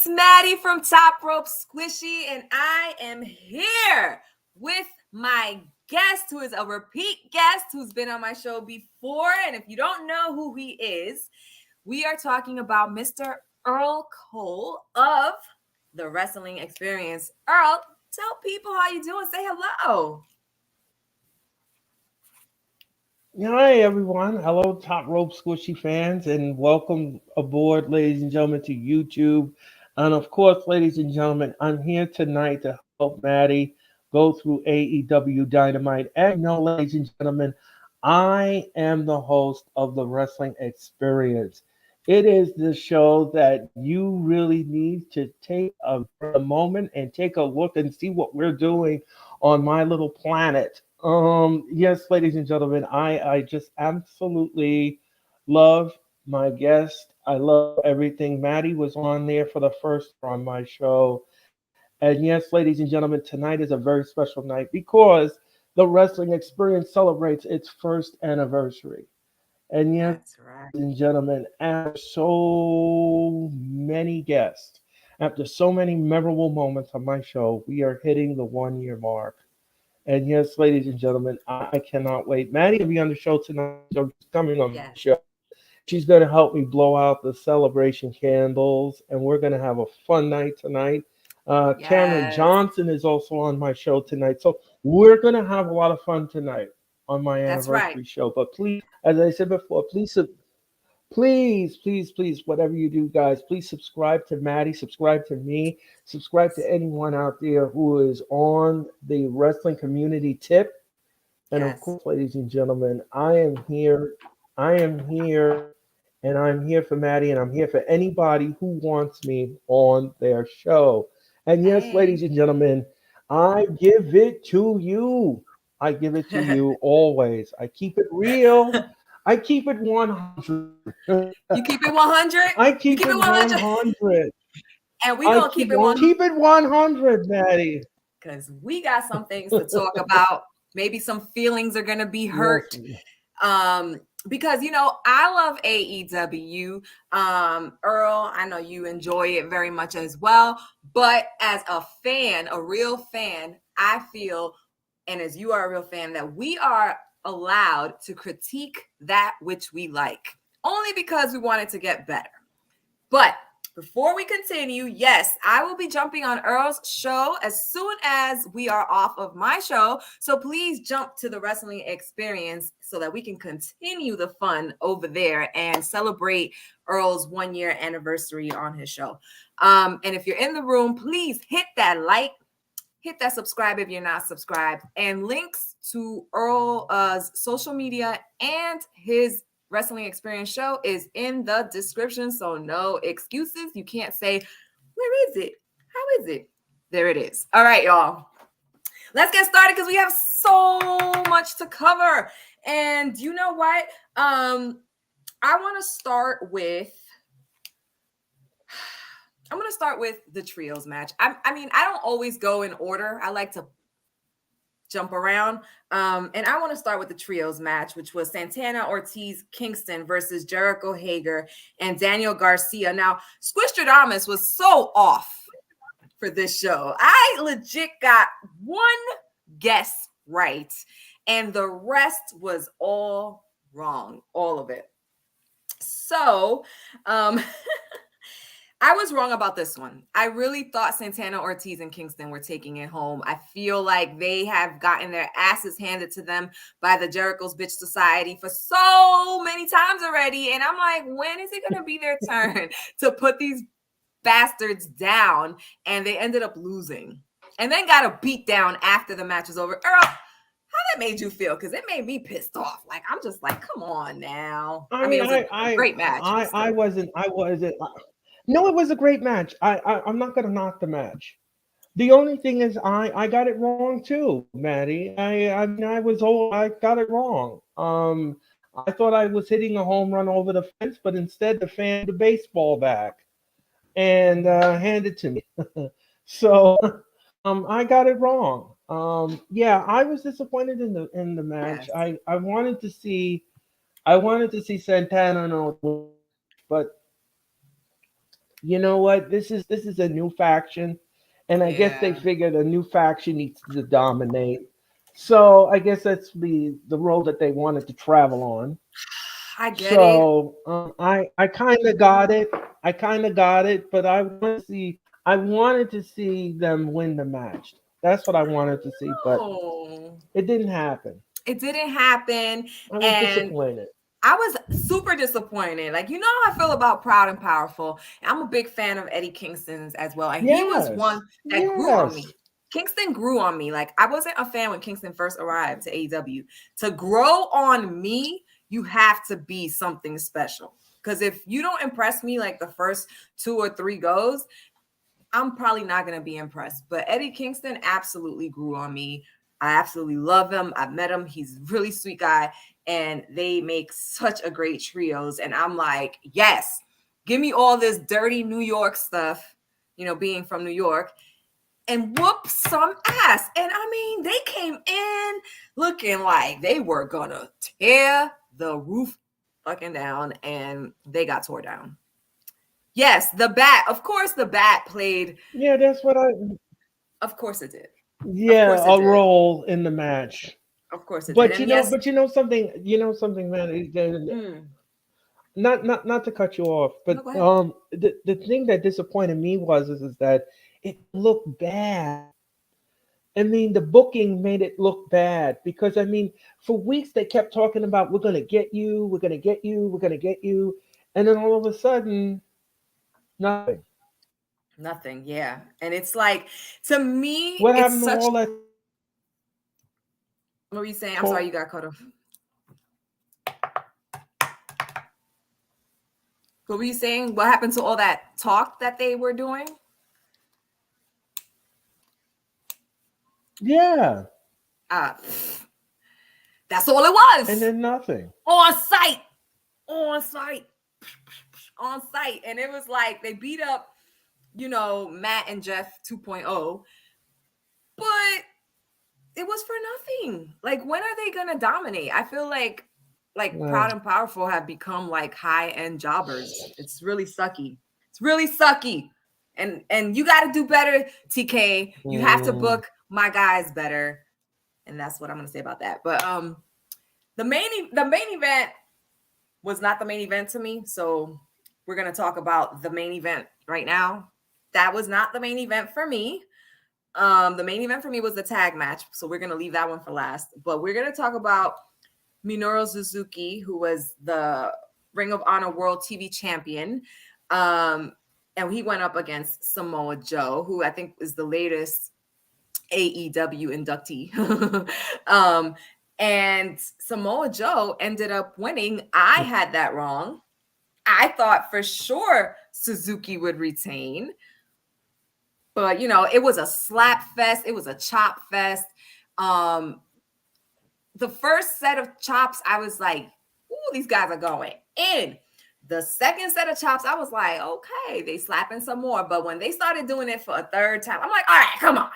it's Maddie from Top Rope Squishy, and I am here with my guest, who is a repeat guest, who's been on my show before. And if you don't know who he is, we are talking about Mr. Earl Cole of the Wrestling Experience. Earl, tell people how you doing. Say hello. Hi, everyone. Hello, Top Rope Squishy fans, and welcome aboard, ladies and gentlemen, to YouTube. And of course, ladies and gentlemen, I'm here tonight to help Maddie go through AEW Dynamite. And ladies and gentlemen, I am the host of the Wrestling Experience. It is the show that you really need to take a moment and take a look and see what we're doing on my little planet. Yes, ladies and gentlemen, I just absolutely love my guest. I love everything. Maddie was on there for the first time on my show. And yes, ladies and gentlemen, tonight is a very special night because the Wrestling Experience celebrates its first anniversary. And yes, That's right. ladies and gentlemen, after so many guests, after so many memorable moments on my show, we are hitting the 1 year mark. And yes, ladies and gentlemen, I cannot wait. Maddie will be on the show tonight. So she's coming on my Yes. show. She's going to help me blow out the celebration candles, and we're going to have a fun night tonight. Cameron Yes. Johnson is also on my show tonight. So we're going to have a lot of fun tonight on my That's right. anniversary show. But please, as I said before, please, whatever you do, guys, please subscribe to Maddie, subscribe to me, subscribe to anyone out there who is on the wrestling community tip. And of Yes. course, ladies and gentlemen, I am here. I am here, and I'm here for Maddie, and I'm here for anybody who wants me on their show. And yes, Hey. ladies and gentlemen, I give it to you. I give it to you always. I keep it real. I keep it 100. You keep it 100? I You keep keep it it 100? 100. And we I going to keep keep it 100. keep it 100, Maddie. Because we got some things to talk about. Maybe some feelings are going to be Yes. hurt. Um, because, I love AEW. Earl, I know you enjoy it very much as well. But as a fan, a real fan, I feel, and as you are a real fan, that we are allowed to critique that which we like, only because we want it to get better. But before we continue, yes, I will be jumping on Earl's show as soon as we are off of my show. So please jump to the Wrestling Experience so that we can continue the fun over there and celebrate Earl's 1 year anniversary on his show. And if you're in the room, please hit that like, hit that subscribe if you're not subscribed, and links to Earl's social media and his Wrestling Experience show is in the description. So no excuses. You can't say, where is it? How is it? There it is. All right, y'all. Let's get started because we have so much to cover. And you know what? I want to start with the trios match. I mean, I don't always go in order. I like to jump around. And I want to start with the trios match, which was Santana Ortiz Kingston versus Jericho Hager and Daniel Garcia. Now, Squishtradamus was so off for this show. I legit got one guess right, and the rest was all wrong, all of it. So, I was wrong about this one. I really thought Santana Ortiz and Kingston were taking it home. I feel like they have gotten their asses handed to them by the Jericho's Bitch Society for so many times already. And I'm like, when is it going to be their turn to put these bastards down? And they ended up losing and then got a beat down after the match was over. Earl, how that made you feel? Because it made me pissed off. Like, I'm just like, come on now. I It mean, was a great match. I wasn't. No, it was a great match. I'm not gonna knock the match. The only thing is, I got it wrong too, Maddie. I mean, I got it wrong. I thought I was hitting a home run over the fence, but instead the fan the baseball back and handed to me. So I got it wrong. Yeah, I was disappointed in the match. Yes. I wanted to see Santana and all, but you know what, this is a new faction, and I guess they Yeah, figured a new faction needs to dominate. So I guess that's the road that they wanted to travel on. I get it. So I kind of got it. I kind of got it, but I wanted to see them win the match. That's what I wanted to see, but No, it didn't happen. it didn't happen. I was And disappointed. I was super disappointed. Like, you know how I feel about Proud and Powerful. I'm a big fan of Eddie Kingston's as well. And he was Yes, one that grew on yes. me. Kingston grew on me. Like, I wasn't a fan when Kingston first arrived to AEW. To grow on me, you have to be something special. Because if you don't impress me like the first 2 or 3 goes, I'm probably not going to be impressed. But Eddie Kingston absolutely grew on me. I absolutely love him. I've met him. He's a really sweet guy. And they make such a great trios. And I'm like, yes, give me all this dirty New York stuff, being from New York, and whoop some ass. And I mean, they came in looking like they were going to tear the roof fucking down, and they got tore down. Yes, the bat. Of course, the bat played. Yeah, that's what I. Of course it did. Of Yeah, course it a did. role in the match. Of course it did. But And yes, you know something, man. mm, Not to cut you off, no, but go ahead. the thing that disappointed me is that it looked bad. I mean, the booking made it look bad because I mean, for weeks they kept talking about we're gonna get you, we're gonna get you, we're gonna get you, and then all of a sudden, nothing. Nothing. Yeah. And it's like, to me, What it's happened to such. all that What were you saying? I'm sorry, talk? you got cut off. What were you saying? What happened to all that talk that they were doing? Yeah, Uh, that's all it and was. then nothing. On site. On site. On site. And it was like they beat up, Matt and Jeff 2.0, but it was for nothing. Like, when are they gonna dominate? I feel like Well, Proud and Powerful have become like high-end jobbers. It's really sucky. It's really sucky. And you got to do better, TK. You have to mm, book my guys better. And that's what I'm gonna say about that. But the main event was not the main event to me. So we're gonna talk about the main event right now. That was not the main event for me. The main event for me was the tag match, so we're gonna leave that one for last. But we're gonna talk about Minoru Suzuki, who was the Ring of Honor World TV Champion, and he went up against Samoa Joe, who I think is the latest AEW inductee. um, and Samoa Joe ended up winning. I had that wrong. I thought for sure Suzuki would retain. But it was a slap fest. It was a chop fest. Um, the first set of chops, I was like, "Ooh, these guys are going in." The second set of chops, I was like, "Okay, they slapping some more." But when they started doing it for a third time, I'm like, "All right, come on,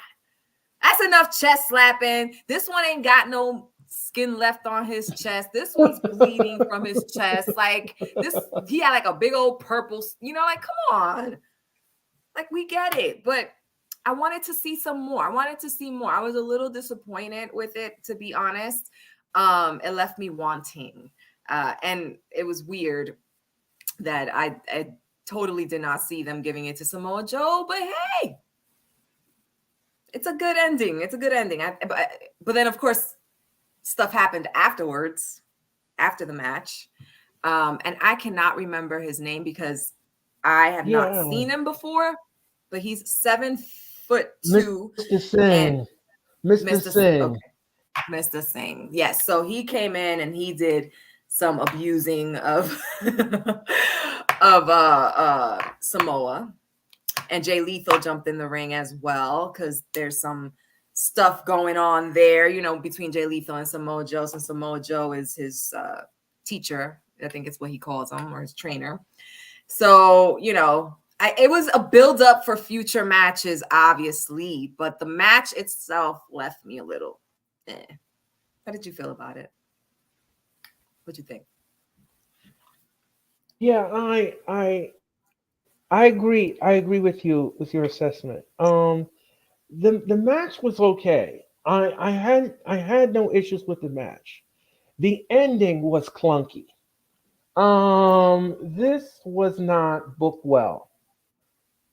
that's enough chest slapping. This one ain't got no skin left on his chest. This one's bleeding from his chest. Like this, he had like a big old purple. Like, come on." Like, we get it, but I wanted to see some more. I wanted to see more. I was a little disappointed with it, to be honest. It left me wanting. And it was weird that I totally did not see them giving it to Samoa Joe, but hey, it's a good ending. It's a good ending. But then, of course, stuff happened afterwards, after the match. And I cannot remember his name because I have not yeah, seen him before, but he's 7'2" Mr. and Singh, Mr. Mr. Singh. Okay, Mr. Singh. Yes, so he came in and he did some abusing of of Samoa, and Jay Lethal jumped in the ring as well because there's some stuff going on there, between Jay Lethal and Samoa Joe. So Samoa Joe is his teacher, I think it's what he calls him, or his trainer. So, it was a build up for future matches, obviously, but the match itself left me a little. How did you feel about it? What'd you think? Yeah, I I agree. I agree with you with your assessment. The match was okay. I had no issues with the match. The ending was clunky. This was not booked well.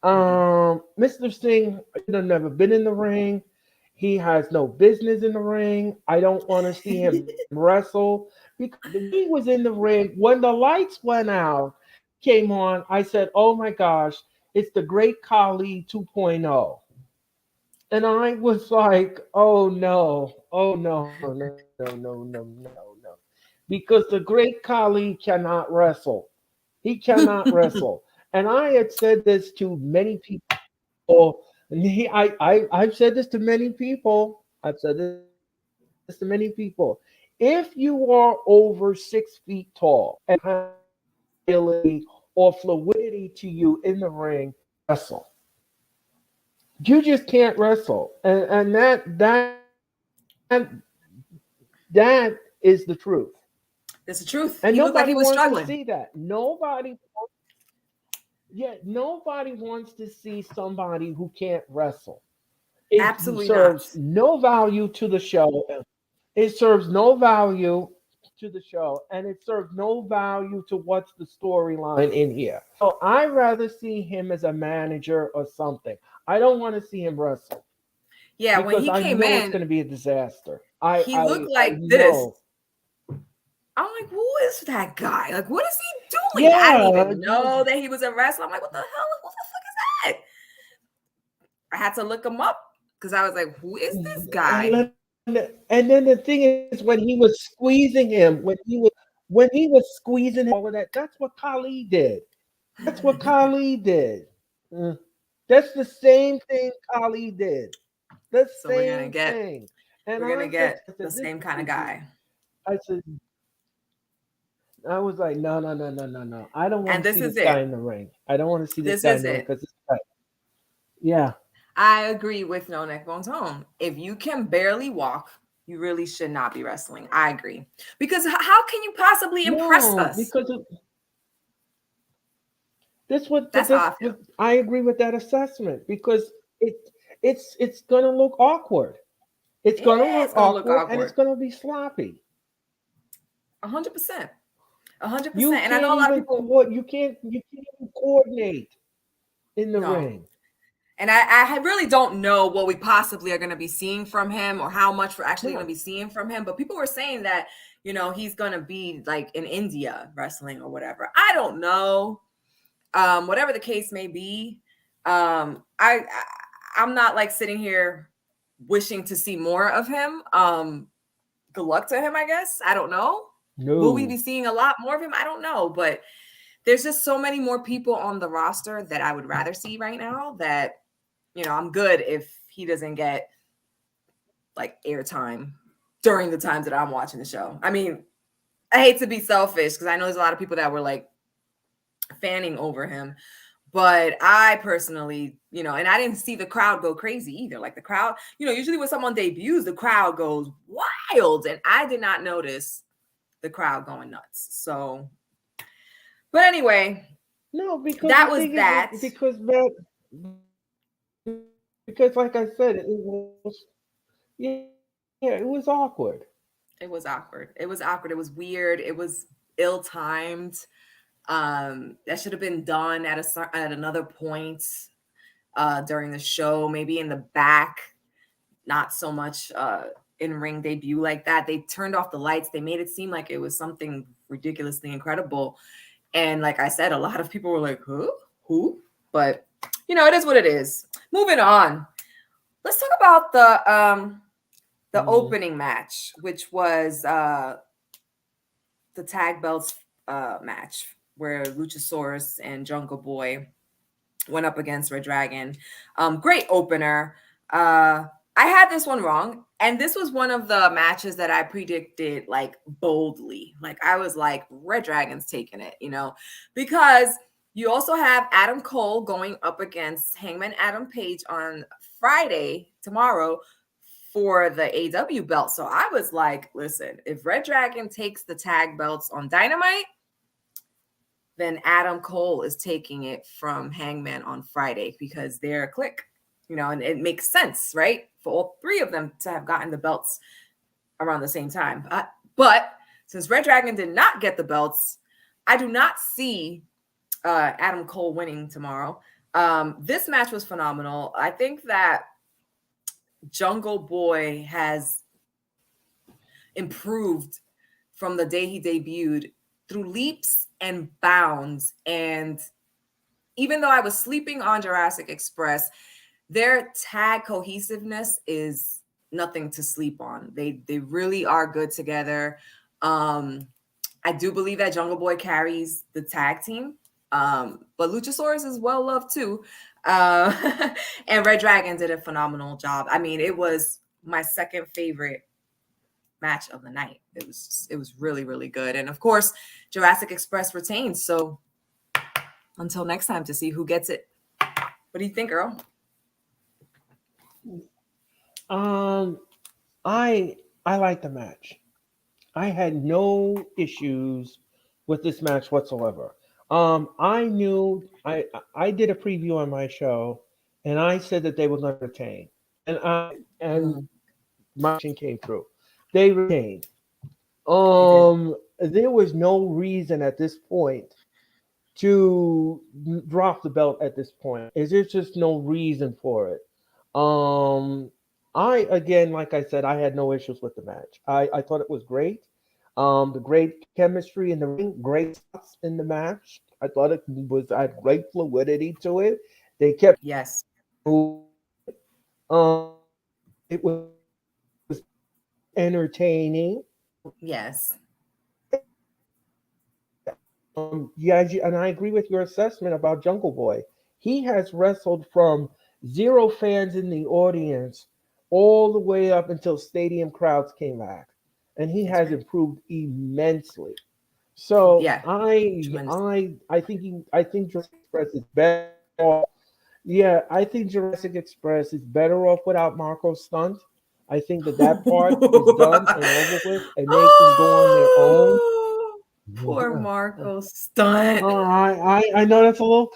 Mm-mm. Mr. Singh should have never been in the ring. He has no business in the ring. I don't want to see him wrestle because when he was in the ring, when the lights went out, came on, I said, "Oh my gosh, it's the Great Khali 2.0." And I was like, "Oh no, oh no, no, no, no, no, no, no, no." Because the Great Khali cannot wrestle. He cannot wrestle. And I had said this to many people. And I've said this to many people. I've said this to many people. If you are over 6 feet tall and have ability or fluidity to you in the ring, wrestle. You just can't wrestle. And that is the truth. That's the And truth. He nobody looked like he wants was to see struggling. that. Nobody wants to see somebody who can't wrestle. It Absolutely serves not. no value to the show. It serves no value to the show, and it serves no value to what's the storyline in here. So I'd rather see him as a manager or something. I don't want to see him wrestle Yeah, when because he I came know it's in, going to be a disaster. I he I looked I like this. know. I'm like, who is that guy? Like, what is he doing? I didn't Yeah, even know that he was a wrestler. I'm like, what the hell? Who the fuck is that? I had to look him up because I was like, who is this guy? and then the thing is when he was squeezing him, when he was squeezing him over that, that's what Kali did. That's what Kali did. Mm. That's the same thing Kali did. The So same thing. And we're gonna I get said, the this same is kind of ridiculous. guy. I said, I was like, no, no, no, no, no, no. I don't want And to this see is this guy it. in the ring. I don't want to see this This guy in is the ring it. because this guy, yeah, I agree with No Neck Bones Home. If you can barely walk, you really should not be wrestling. I agree. Because how can you possibly impress no, us? because this what That's how this I feel. what I agree with that assessment because it it's gonna look awkward. It's Yeah, gonna look it's gonna look awkward and it's awkward. gonna be sloppy. 100%. 100%. You And I can't know a lot of even people you can't even coordinate in the no. ring. And I really don't know what we possibly are going to be seeing from him or how much we're actually going to No, be seeing from him. But people were saying that, he's going to be like in India wrestling or whatever. I don't know. Whatever the case may be, I'm not like sitting here wishing to see more of him. Good luck to him, I guess. I don't know. Will we be no, seeing a lot more of him? I don't know. But there's just so many more people on the roster that I would rather see right now that I'm good if he doesn't get like airtime during the times that I'm watching the show. I mean, I hate to be selfish because I know there's a lot of people that were like fanning over him, but I personally, and I didn't see the crowd go crazy either. Like the crowd, usually when someone debuts, the crowd goes wild, and I did not notice the crowd going nuts. So, but anyway, no. Because that the was thing is, that. because like I said, it was yeah, it was awkward. It was awkward. It was awkward. It was weird. It was ill-timed. That should have been done at another point during the show, maybe in the back, not so much in ring debut like that. They turned off the lights. They made it seem like it was something ridiculously incredible. And like I said, a lot of people were like, "Who? Who?" But it is what it is. Moving on. Let's talk about the Hmm. opening match, which was the tag belts match where Luchasaurus and Jungle Boy went up against Red Dragon. Great opener. I had this one wrong, and this was one of the matches that I predicted like boldly. Like I was like, Red Dragon's taking it, because you also have Adam Cole going up against Hangman Adam Page on Friday tomorrow for the AW belt. So I was like, listen, if Red Dragon takes the tag belts on Dynamite, then Adam Cole is taking it from Hangman on Friday because they're a clique, and it makes sense, right? For all three of them to have gotten the belts around the same time. But since Red Dragon did not get the belts, I do not see Adam Cole winning tomorrow. This match was phenomenal. I think that Jungle Boy has improved from the day he debuted through leaps and bounds. And even though I was sleeping on Jurassic Express, their tag cohesiveness is nothing to sleep on. They really are good together. I do believe that Jungle Boy carries the tag team, but Luchasaurus is well loved too. And Red Dragon did a phenomenal job. I mean, it was my second favorite match of the night. It was really, really good. And of course, Jurassic Express retains. So until next time to see who gets it. What do you think, Earl? I like the match. I had no issues with this match whatsoever. I knew I did a preview on my show, and I said that they were going to retain, and my prediction came through. They retained. There was no reason at this point to drop the belt at this point. There's just no reason for it. I again, like I said, I had no issues with the match. I thought it was great. The great chemistry in the ring, great spots in the match. I thought it was had great fluidity to it. They kept Yes. um, it was entertaining. Yes. Yeah, and I agree with your assessment about Jungle Boy. He has wrestled from zero fans in the audience all the way up until stadium crowds came back, and he That's has right. improved immensely. So Yeah. Tremendous. I think Jurassic Express is better off. Yeah, I think Jurassic Express is better off without Marco's stunt. I think that part is done and over with, and they can go on their own. Oh, poor Marco stunt. I know that's a little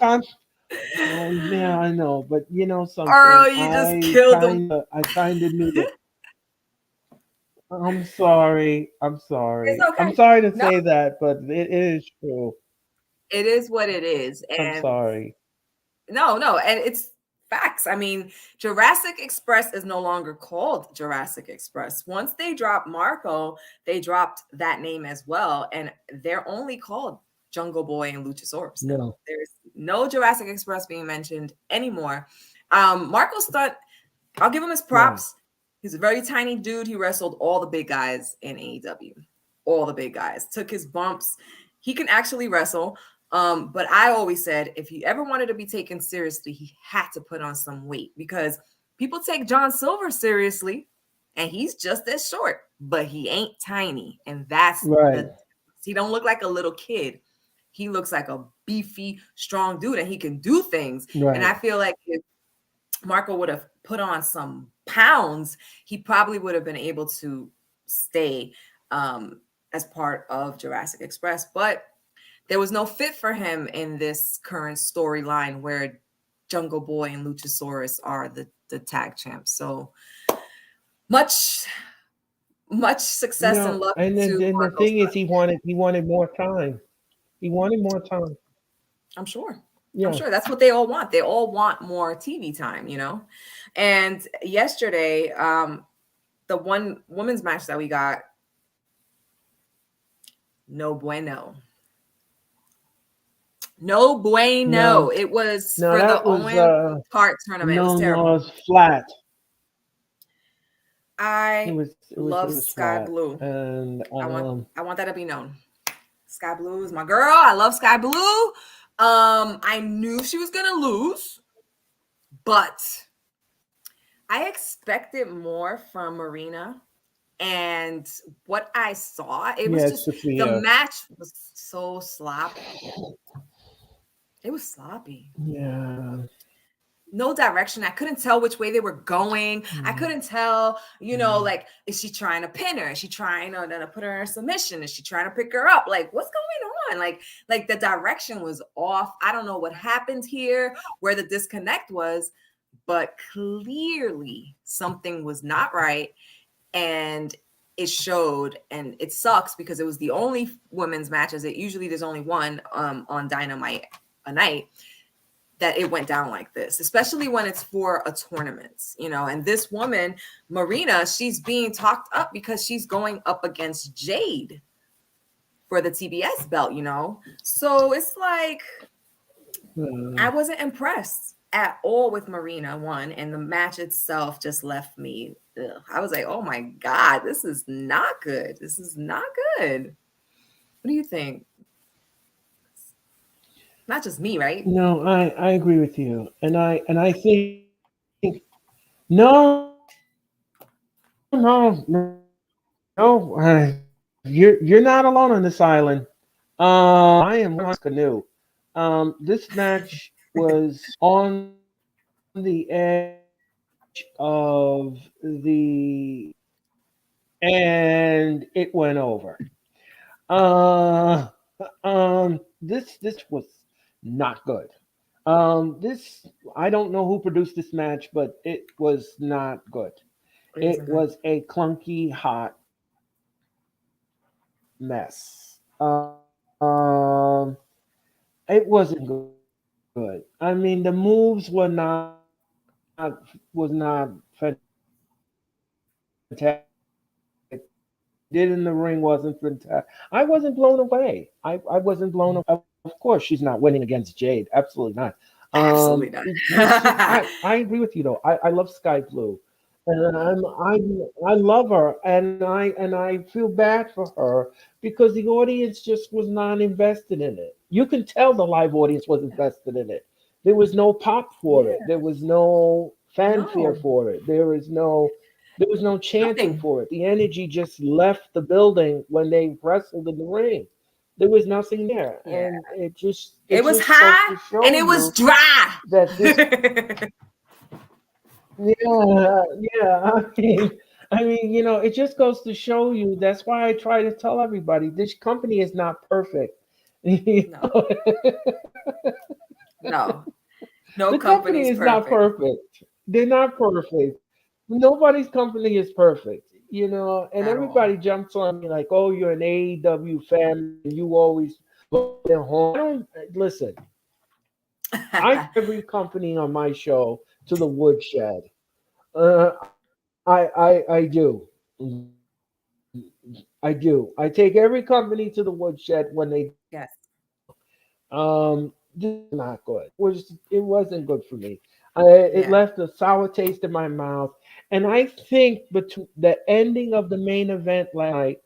yeah, I know, but you know something, Earl, you just killed him. I kind of knew that. I'm sorry. It's I'm okay. sorry to No, say that, but it is true. it is what it is. I'm And sorry. no, and it's facts. I mean, Jurassic Express is no longer called Jurassic Express. Once they dropped Marco, they dropped that name as well, and they're only called Jungle Boy and Luchasaurus now. No, There's no Jurassic Express being mentioned anymore. Marco Stunt, I'll give him his right, props. He's a very tiny dude. He wrestled all the big guys in AEW. All the big guys. Took his bumps. He can actually wrestle. But I always said if he ever wanted to be taken seriously, he had to put on some weight because people take John Silver seriously and he's just as short, but he ain't tiny. And that's right, the he don't look like a little kid. He looks like a beefy, strong dude and he can do things. And right. I feel like if Marco would have put on some pounds, he probably would have been able to stay as part of Jurassic Express. But there was no fit for him in this current storyline where Jungle Boy and Luchasaurus are the tag champs. So much success and No, luck and to then the Marco thing is, Stunt. he wanted more time. He wanted more time. I'm sure. I'm Yeah, sure that's what they all want. They all want more TV time. And yesterday, the one women's match that we got, no bueno. No bueno. no, It was no. for the That was Owen Hart tournament. It was no. terrible. It's flat. I It love was Sky flat, Blue. and I want that to be known. Sky Blue is my girl. I love Sky Blue. I knew she was gonna lose, but I expected more from Marina. And what I saw, it was yeah, just the Sophia. match was so sloppy. It was sloppy. Yeah. No direction. I couldn't tell which way they were going. I Mm, couldn't tell, mm. like, is she trying to pin her? Is she trying to put her in a submission? Is she trying to pick her up? Like, what's going on? Like the direction was off. I don't know what happened here, where the disconnect was, but clearly something was not right. And it showed, and it sucks because it was the only women's matches. It usually there's only one on Dynamite a night, that it went down like this, especially when it's for a tournament, and this woman, Marina, she's being talked up because she's going up against Jade for the TBS belt, so it's like, I wasn't impressed at all with Marina, one, and the match itself just left me, I was like, oh my God, this is not good. This is not good. What do you think? Not just me, right? No, I agree with you, and I think no, you're not alone on this island. I am on canoe. This match was on the edge of the, and it went over. This was not good. This, I don't know who produced this match, but it was not good. It It wasn't good. was a clunky, hot mess. It wasn't good. I mean, the moves was not fantastic. Did in the ring wasn't fantastic. I wasn't blown away. I wasn't blown away. Of course, she's not winning against Jade. Absolutely not. Absolutely I agree with you though. I love Sky Blue, and I love her, and I feel bad for her because the audience just was not invested in it. You can tell the live audience was invested in it. There was no pop for Yeah. it. There was no fanfare No, for it. There was no chanting nothing. for it. The energy just left the building when they wrestled in the ring. There was nothing there, Yeah. and it It was just goes high to and show it was you dry. that this. Yeah, yeah. I mean, it just goes to show you. That's why I try to tell everybody this company is not perfect. You No, know? no, no The company company's is not perfect. perfect. They're not perfect. Nobody's company is perfect. And At all. everybody jumps on me like, "Oh, you're an AEW fan and you always vote at home." I don't listen. I take every company on my show to the woodshed. I do. I do. I take every company to the woodshed when they do Yes. well. This was not good. It wasn't good for me. It Yeah. left a sour taste in my mouth. And I think between the ending of the main event last night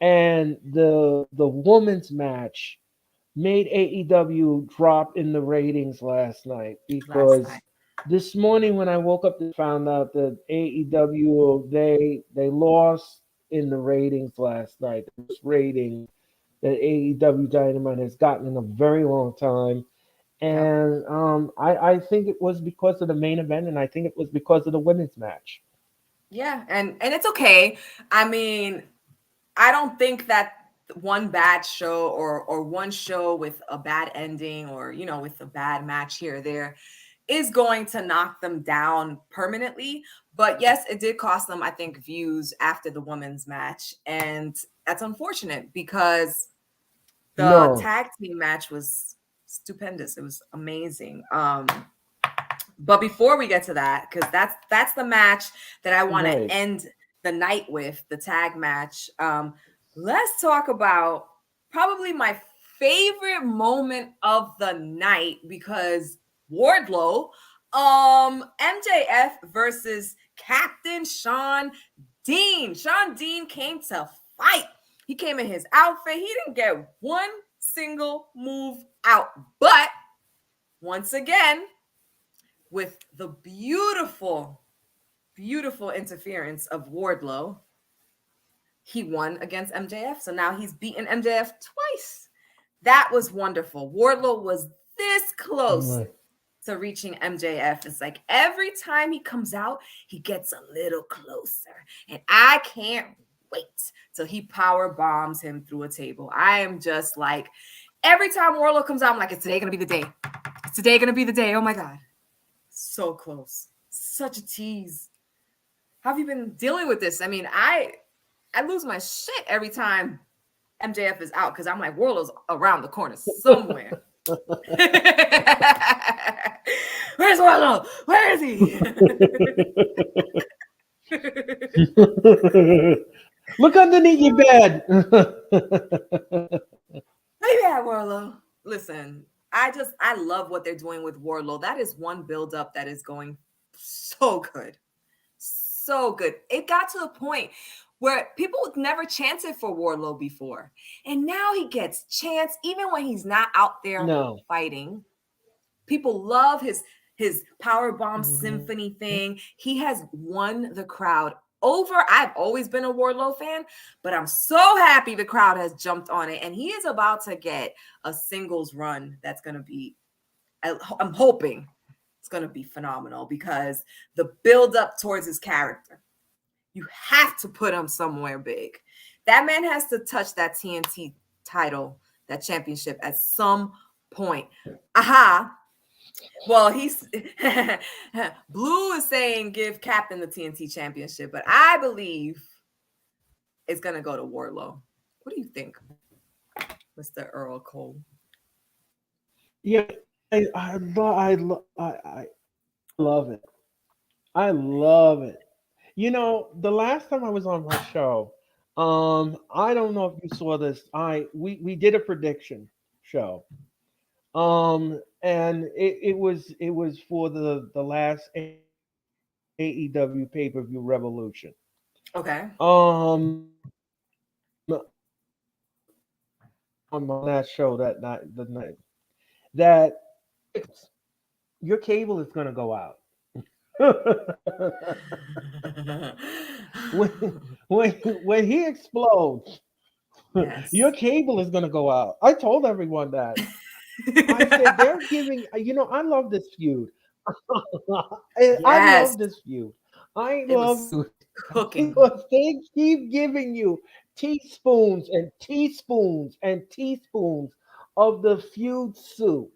and the women's match made AEW drop in the ratings last night Last night. because this morning when I woke up and found out that AEW they lost in the ratings last night. The worst rating that AEW Dynamite has gotten in a very long time. Yep. And I think it was because of the main event, and I think it was because of the women's match. Yeah. And it's okay. I mean, I don't think that one bad show or one show with a bad ending or with a bad match here or there is going to knock them down permanently. But yes, it did cost them, I think, views after the women's match, and that's unfortunate because the No, tag team match was stupendous. It was amazing. But before we get to that, because that's the match that I want to right. end the night with, the tag match. Let's talk about probably my favorite moment of the night because Wardlow, MJF versus Captain Sean Dean. Sean Dean came to fight. He came in his outfit. He didn't get one single move out, but once again, with the beautiful, beautiful interference of Wardlow, he won against MJF. So now he's beaten MJF twice. That was wonderful. Wardlow was this close Right. to reaching MJF. It's like every time he comes out, he gets a little closer. And I can't wait till he power bombs him through a table. I am just like, every time Wardlow comes out, I'm like, is today going to be the day? Is today going to be the day? Oh my God. So close. Such a tease. How have you been dealing with this? I mean, I lose my shit every time MJF is out because I'm like, Wardlow's around the corner somewhere. Where's Wardlow? Where is he? Look underneath your bed. Maybe at Wardlow. Listen, I love what they're doing with Wardlow. That is one build-up that is going so good. So good. It got to the point where people never chanted for Wardlow before. And now he gets chants even when he's not out there fighting. People love his power bomb symphony thing. He has won the crowd over. I've always been a Wardlow fan, but I'm so happy the crowd has jumped on it. And he is about to get a singles run that's going to be, I'm hoping it's going to be phenomenal because the build up towards his character, you have to put him somewhere big. That man has to touch that TNT title, that championship at some point. Aha. Well, he's Blue is saying give Captain the TNT championship, but I believe it's going to go to Wardlow. What do you think, Mr. Earl Cole? Yeah, I love it. I love it. You know, the last time I was on my show, I don't know if you saw this. We did a prediction show. And it was for the last AEW pay-per-view Revolution. Okay. On my last show that night, the night that your cable is gonna go out. when, when he explodes, Yes. your cable is gonna go out. I told everyone that. I said they're giving. You know, I love this feud. I love this feud. I It love was it cooking. because they keep giving you teaspoons and teaspoons and teaspoons of the feud soup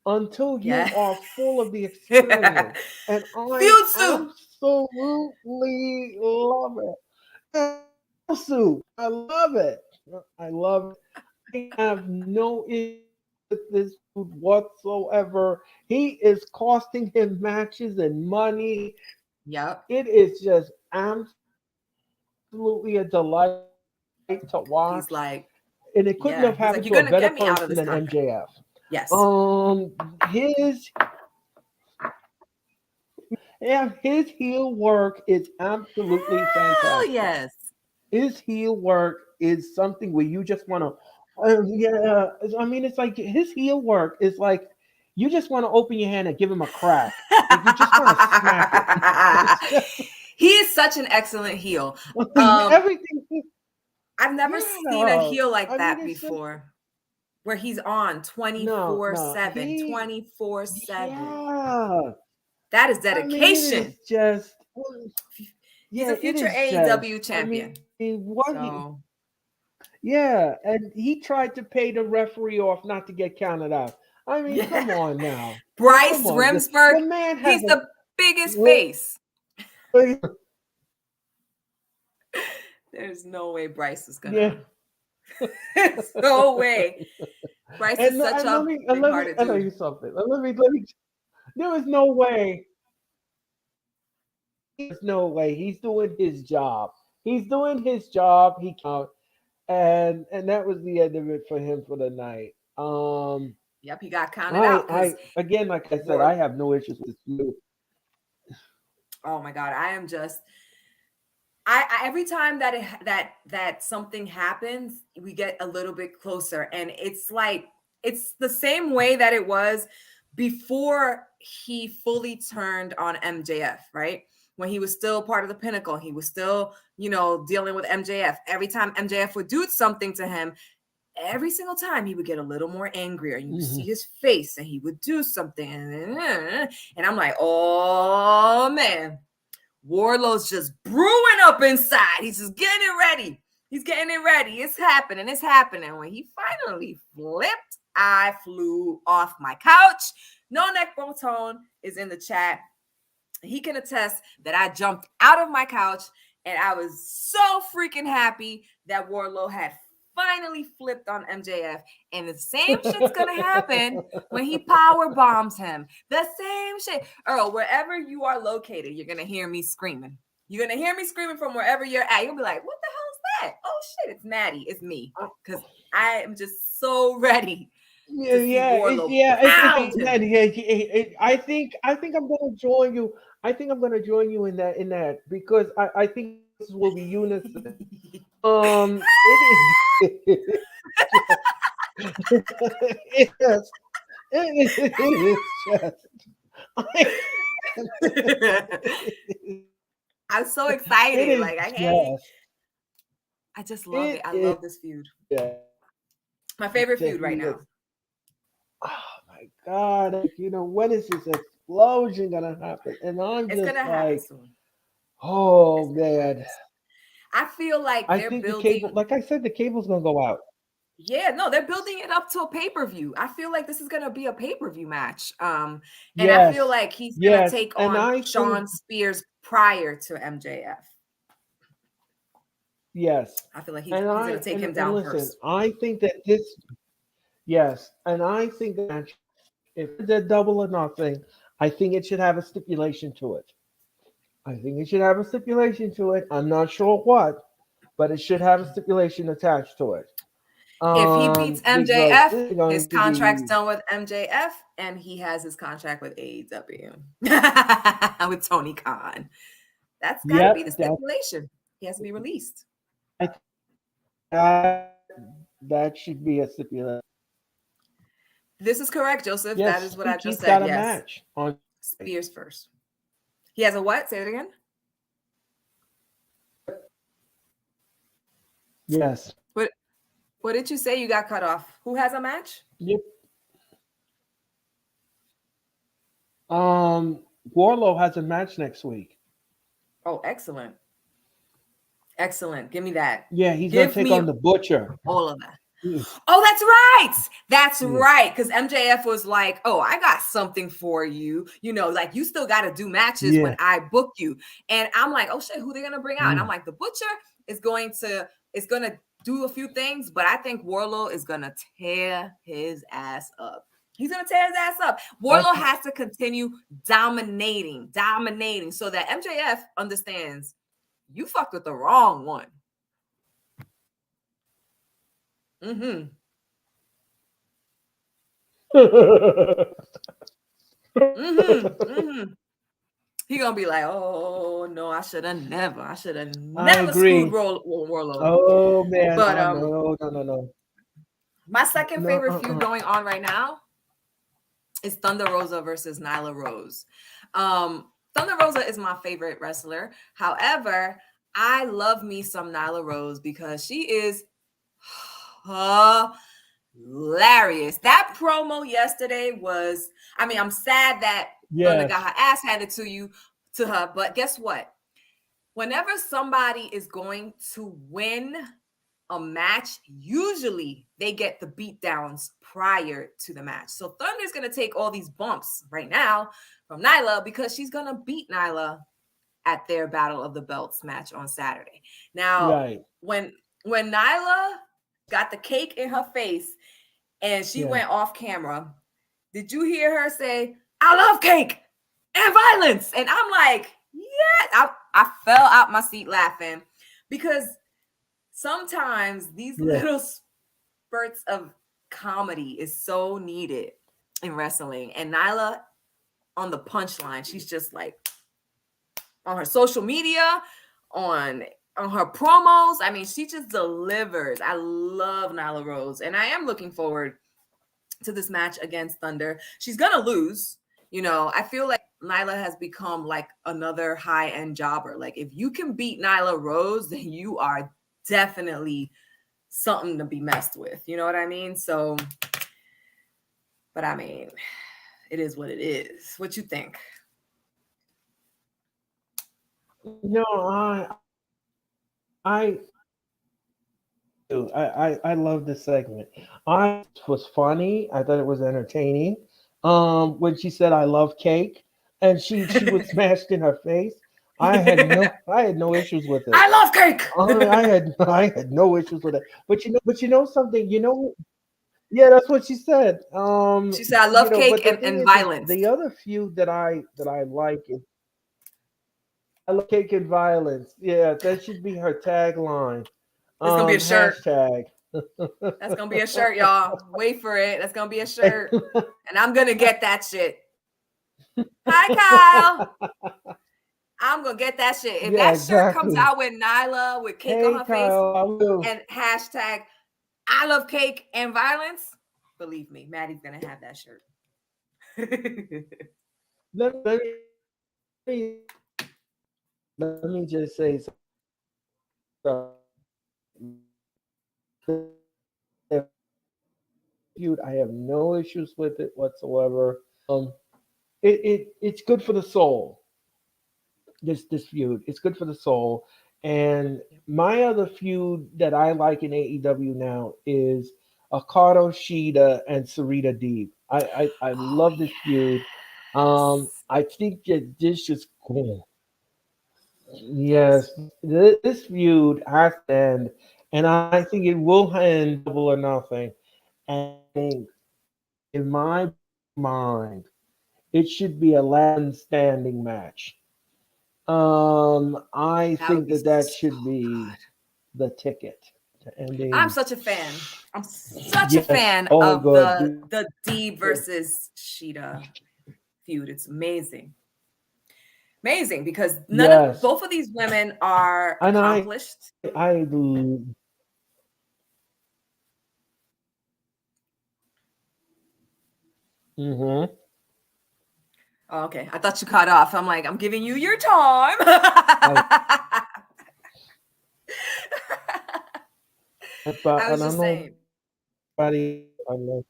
until you Yeah. are full of the experience. And I Feud soup. absolutely love it. Feud soup. I love it. I love it. I have no issue with this food whatsoever. He is costing him matches and money. Yep. It is just absolutely a delight to watch. He's like, And it couldn't yeah. have He's like, happened you're to a gonna better get me out of person this than contract. MJF. Yes. His his heel work is absolutely Hell fantastic. yes. His heel work is something where you just want to, yeah. I mean, it's like his heel work is like you just want to open your hand and give him a crack. Like you just want to smack it. He is such an excellent heel. Everything. I've never seen a Yeah. heel like I mean, that it's just before, where he's on no. 24/7, He 24/7. yeah. That is I mean, it is dedication. just He's yeah. a It future is just. AEW I champion. mean, what he So yeah, and he tried to pay the referee off not to get counted out. I mean, come on now. Come Bryce on. Remsburg, The man has he's the biggest a face. There's no way Bryce is yeah. gonna. There's no way. Bryce is And, such and let a me big-hearted tell dude. you something. Let me. There is no way. There's no way he's doing his job. He's doing his job. He count, and that was the end of it for him for the night. Yep, he got counted out I because again, like I said, I Ward. have no issues with you. Oh my God, I am just. I every time that that something happens, we get a little bit closer, and it's like it's the same way that it was before he fully turned on MJF, right? When he was still part of the Pinnacle, he was still, dealing with MJF. Every time MJF would do something to him, every single time he would get a little more angrier. You would see his face, and he would do something, and I'm like, oh man. Wardlow's just brewing up inside. He's just getting it ready. He's getting it ready. It's happening. It's happening. When he finally flipped, I flew off my couch. No Neck Botone is in the chat. He can attest that I jumped out of my couch and I was so freaking happy that Wardlow had finally flipped on MJF. And the same shit's gonna happen when he power bombs him. The same shit. Earl, wherever you are located, you're gonna hear me screaming. You're gonna hear me screaming from wherever you're at. You'll be like, what the hell is that? Oh shit, it's Maddie. It's me. Because I am just so ready. I think I'm going to join you. I think I'm going to join you in that because I think this will be unison. Yes, it is just. I'm so excited. Like I just love it. I love this feud. Yeah. My favorite feud right now. Oh my God! When is this explosion gonna happen? And it's gonna happen soon. Oh man! I feel like they're building. The cable, like I said, the cable's gonna go out. Yeah, no, they're building it up to a pay-per-view. I feel like this is gonna be a pay-per-view match. And I feel like he's gonna take on Sean Spears prior to MJF. Yes, I feel like he's gonna take him down first. I think that this. Yes, and I think that if it's a double or nothing, I think it should have a stipulation to it. I'm not sure what, but it should have a stipulation attached to it. If he beats MJF, his contract's done with MJF, and he has his contract with AEW with Tony Khan. That's got to be the stipulation. He has to be released. That should be a stipulation. This is correct, Joseph. Yes, that is what I just said. Got a match on Spears first. He has a what? Say it again. Yes. What did you say? You got cut off. Who has a match? Yep. Wardlow has a match next week. Oh, excellent. Excellent. Give me that. Yeah, he's going to take on the Butcher. All of that. Oh, that's right. That's right. Because MJF was like, oh, I got something for you. Like you still got to do matches when I book you. And I'm like, oh shit, who they going to bring out? And I'm like, the Butcher is going to do a few things, but I think Wardlow is going to tear his ass up. He's going to tear his ass up. Wardlow has to continue dominating so that MJF understands you fucked with the wrong one. Mm-hmm. He gonna be like, oh no, I should have never screwed Wardlow. Oh man, but no. My second favorite feud going on right now is Thunder Rosa versus Nyla Rose. Thunder Rosa is my favorite wrestler. However, I love me some Nyla Rose because she is hilarious. That promo yesterday was, I'm sad that Thunder got her ass handed to her, but guess what? Whenever somebody is going to win a match, usually they get the beatdowns prior to the match. So Thunder's going to take all these bumps right now from Nyla because she's going to beat Nyla at their Battle of the Belts match on Saturday. Now, when Nyla got the cake in her face and she went off camera, did you hear her say, I love cake and violence? And I'm like, yeah, I fell out my seat laughing because sometimes these little spurts of comedy is so needed in wrestling. And Nyla on the punchline, she's just like on her social media, on her promos. She just delivers. I love Nyla Rose, and I am looking forward to this match against Thunder. She's gonna lose. I feel like Nyla has become like another high-end jobber. Like if you can beat Nyla Rose, then you are definitely something to be messed with. You know what I mean? So, but it is what it is. What you think? No, I I love this segment. I was funny. I thought it was entertaining. When she said "I love cake" and she was smashed in her face, I had no issues with it. I love cake. I had no issues with it. But you know something. Yeah, that's what she said. She said, I love But cake the thing and is violence. the other feud that I like is I love cake and violence. Yeah, that should be her tagline. It's going to be a shirt. Hashtag. That's going to be a shirt, y'all. Wait for it. That's going to be a shirt. And I'm going to get that shit. Hi, Kyle. I'm going to get that shit. If Yeah, that shirt comes exactly. out with Nyla with cake on Hey, her face Kyle, I will. and hashtag I love cake and violence, believe me, Maddie's going to have that shirt. Let me just say something. The feud, I have no issues with it whatsoever. It's good for the soul. This feud, it's good for the soul. And my other feud that I like in AEW now is Akato Shida and Sarita Deeb. I Oh, love this feud. yes. I think that this is cool. Yes, this feud has to end, and I think it will end double or nothing. And in my mind, it should be a last standing match. I That would think be that so should be good. the ticket to I'm ending. such a fan. I'm such a Yes. fan Oh, of good. the D versus Sheeta feud. It's amazing. Amazing because Yes. both of these women are And accomplished. I. Mm-hmm. Oh, okay. I thought you cut off. I'm like, I'm giving you your time. I, I was and I just know saying. nobody. I know.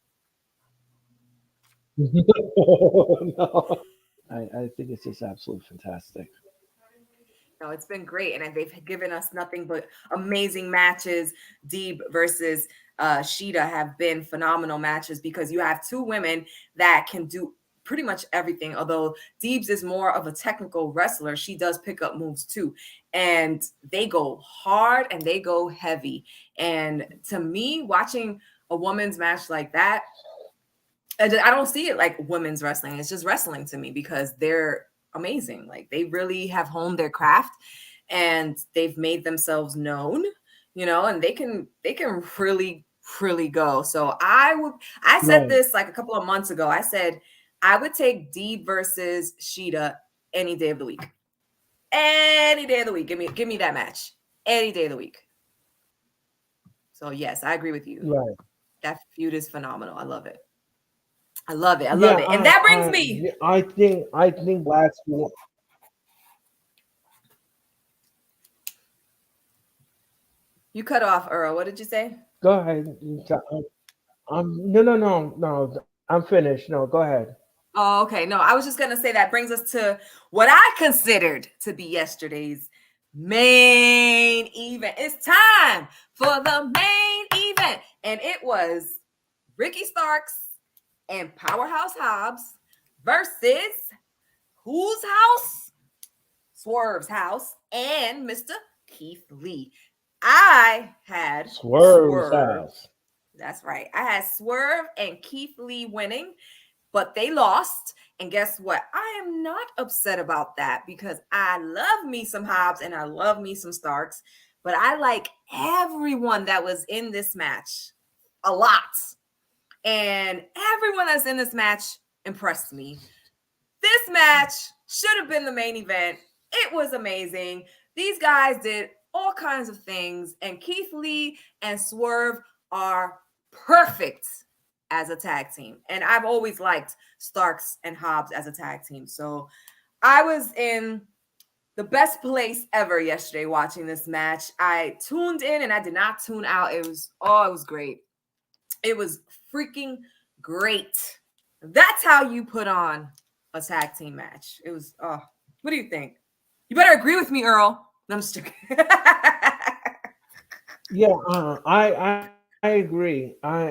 No. I think it's just absolutely fantastic. No, it's been great, and they've given us nothing but amazing matches. Deeb versus Sheeta have been phenomenal matches because you have two women that can do pretty much everything. Although Deeb's is more of a technical wrestler, she does pick up moves too, and they go hard and they go heavy. And to me, watching a woman's match like that, I don't see it like women's wrestling. It's just wrestling to me because they're amazing. Like they really have honed their craft and they've made themselves known, and they can really go. So I said Right. this like a couple of months ago. I said I would take D versus Sheeta any day of the week. Any day of the week. Give me that match. Any day of the week. So yes, I agree with you. Right. That feud is phenomenal. I love it. I love it. I love Yeah. it. And that brings me. I think last one. You cut off, Earl. What did you say? Go ahead. No. I'm finished. No, go ahead. Oh, okay. No, I was just gonna say that brings us to what I considered to be yesterday's main event. It's time for the main event, and it was Ricky Starks and Powerhouse Hobbs versus whose house? Swerve's house and Mr. Keith Lee. I had Swerve's Swerve. house. That's right. I had Swerve and Keith Lee winning, but they lost. And guess what? I am not upset about that because I love me some Hobbs and I love me some Starks, but I like everyone that was in this match a lot. And everyone that's in this match impressed me. This match should have been the main event. It was amazing. These guys did all kinds of things, and Keith Lee and Swerve are perfect as a tag team. And I've always liked Starks and Hobbs as a tag team. So I was in the best place ever yesterday watching this match. I tuned in and I did not tune out. It was great. It was freaking great. That's how you put on a tag team match. It was, what do you think? You better agree with me, Earl. No, I'm just joking. Yeah, I agree. I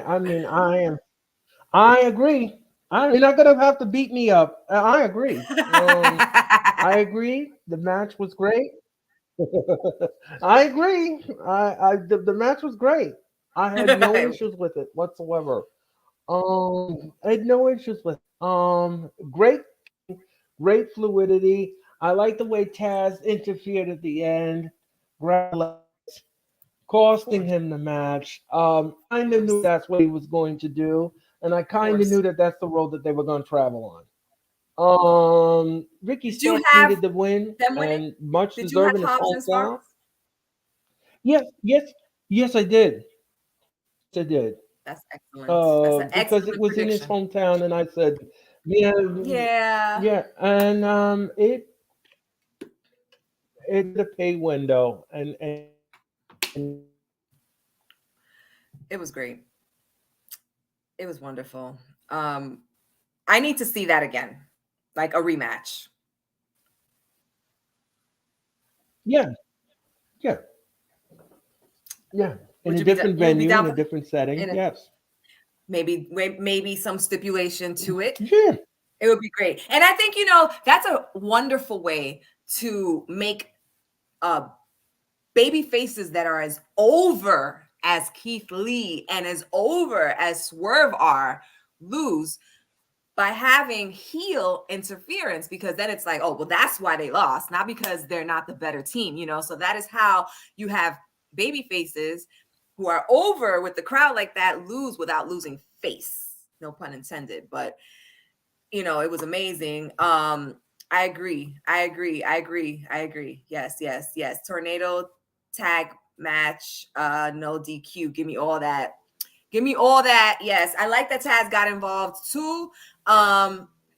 agree. You're not gonna have to beat me up. I agree. I agree. The match was great. I agree. The match was great. I had no issues with it whatsoever. I had no issues with it. Great fluidity. I like the way Taz interfered at the end, grabbed the legs, Of costing course. him the match. I Of kind of knew course. that's what he was going to do, and I Of kind of course. knew that that's the road that they were going to travel on. Ricky Did you Starks have needed the win, them winning? and much Did you have deserving his Hobbs and hometown. Sparks? Yes, yes, yes, I did. Yes, I did. That's excellent. That's an Because it excellent was in his prediction. hometown, and I said, yeah, Yeah, yeah, and it's a pay window, and it was great. It was wonderful. Um, I need to see that again, like a rematch. yeah, yeah, yeah, in Would a you be down? different You would be venue, in down a for different setting. in a, Yes, maybe some stipulation to it. yeah, It would be great. And I think that's a wonderful way to make uh baby faces that are as over as Keith Lee and as over as Swerve are lose by having heel interference, because then it's like, oh, well, that's why they lost, not because they're not the better team. So that is how you have baby faces who are over with the crowd like that lose without losing face. No pun intended, but it was amazing. I agree. I agree. I agree. I agree. Yes, yes, yes. Tornado tag match, no DQ. Give me all that. Give me all that. Yes. I like that Taz got involved too.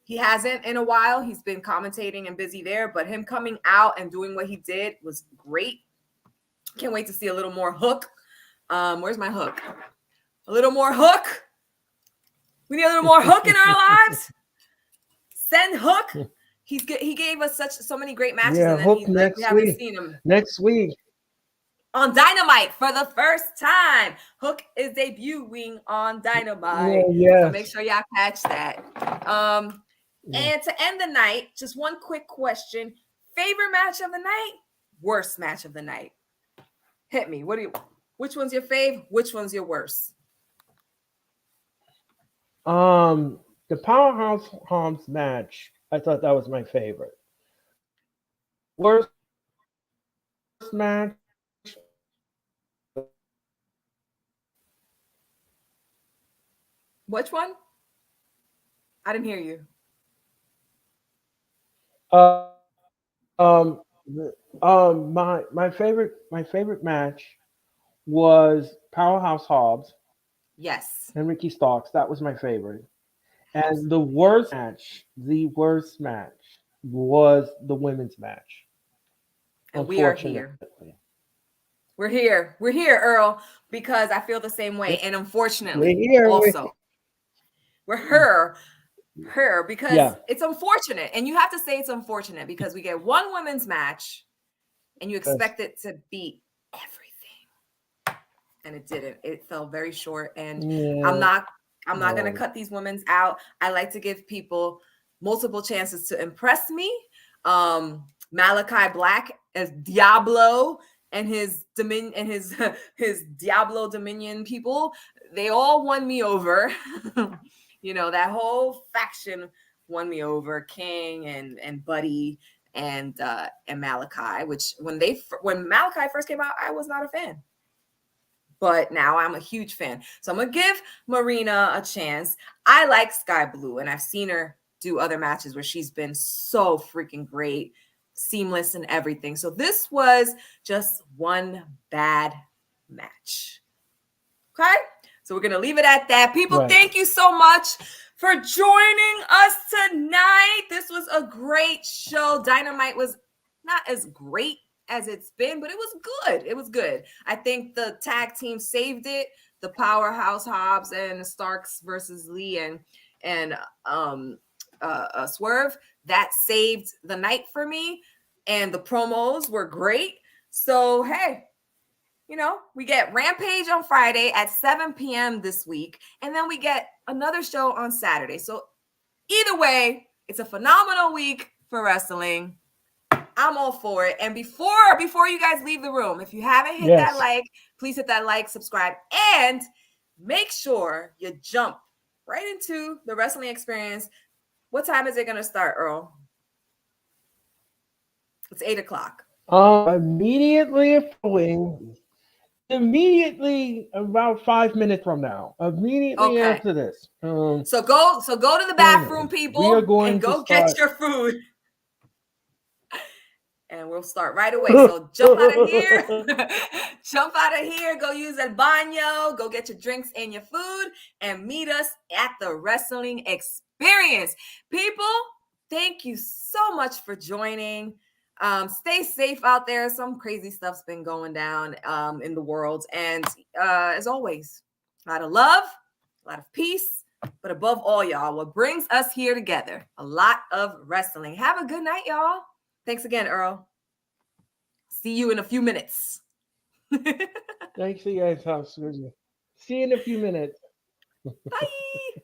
He hasn't in a while. He's been commentating and busy there, but him coming out and doing what he did was great. Can't wait to see a little more Hook. Where's my Hook? A little more Hook. We need a little more Hook in our lives. Send Hook. He gave us so many great matches, yeah. and then Hook he like we next haven't week. seen him Next week. on Dynamite for the first time. Hook is debuting on Yeah, Dynamite, so make yes. sure y'all catch that. Yeah. And to end the night, just one quick question: favorite match of the night, worst match of the night. Hit me. Which one's your fave? Which one's your worst? The Powerhouse Hobbs match. I thought that was my favorite. Worst match. Which one? I didn't hear you. My favorite match was Powerhouse Hobbs Yes, and Ricky Starks. That was my favorite. And the worst match was the women's match. and we are Unfortunately. here. We're here. We're here, Earl, because I feel the same Yeah, way. And we're unfortunately, here. also, we're her, because Yeah. it's unfortunate. And you have to say it's unfortunate because we get one women's match and you Yes. expect it to beat everything. And it didn't. It fell very short. And I'm Yeah. not I'm not gonna No. cut these women's out. I like to give people multiple chances to impress me. Malachi Black as Diablo and his Dominion and his his Diablo Dominion people, they all won me over. That whole faction won me over. King and Buddy and Malachi, which when Malachi first came out, I was not a fan. But now I'm a huge fan. So I'm going to give Marina a chance. I like Sky Blue, and I've seen her do other matches where she's been so freaking great, seamless and everything. So this was just one bad match. Okay? So we're going to leave it at that. People, Right. thank you so much for joining us tonight. This was a great show. Dynamite was not as great as it's been, but it was good. It was good. I think the tag team saved it. The Powerhouse Hobbs and Starks versus Lee and Swerve, that saved the night for me. and the promos were great. So, hey, we get Rampage on Friday at 7 p.m. this week, and then we get another show on Saturday. So either way, it's a phenomenal week for wrestling. I'm all for it. And before you guys leave the room, if you haven't hit that like, please hit that like, subscribe, and make sure you jump right into the wrestling experience. What time is it going to start, Earl? It's 8 o'clock. Immediately about 5 minutes from now. Immediately after this. So go to the bathroom, people, and go get your food. And we'll start right away. So jump out of here. Go use El Baño. Go get your drinks and your food and meet us at the wrestling experience. People, thank you so much for joining. Stay safe out there. Some crazy stuff's been going down in the world. And as always, a lot of love, a lot of peace, but above all, y'all, what brings us here together, a lot of wrestling. Have a good night, y'all. Thanks again, Earl. See you in a few minutes. Thanks again, Hobbs. See you in a few minutes. Bye.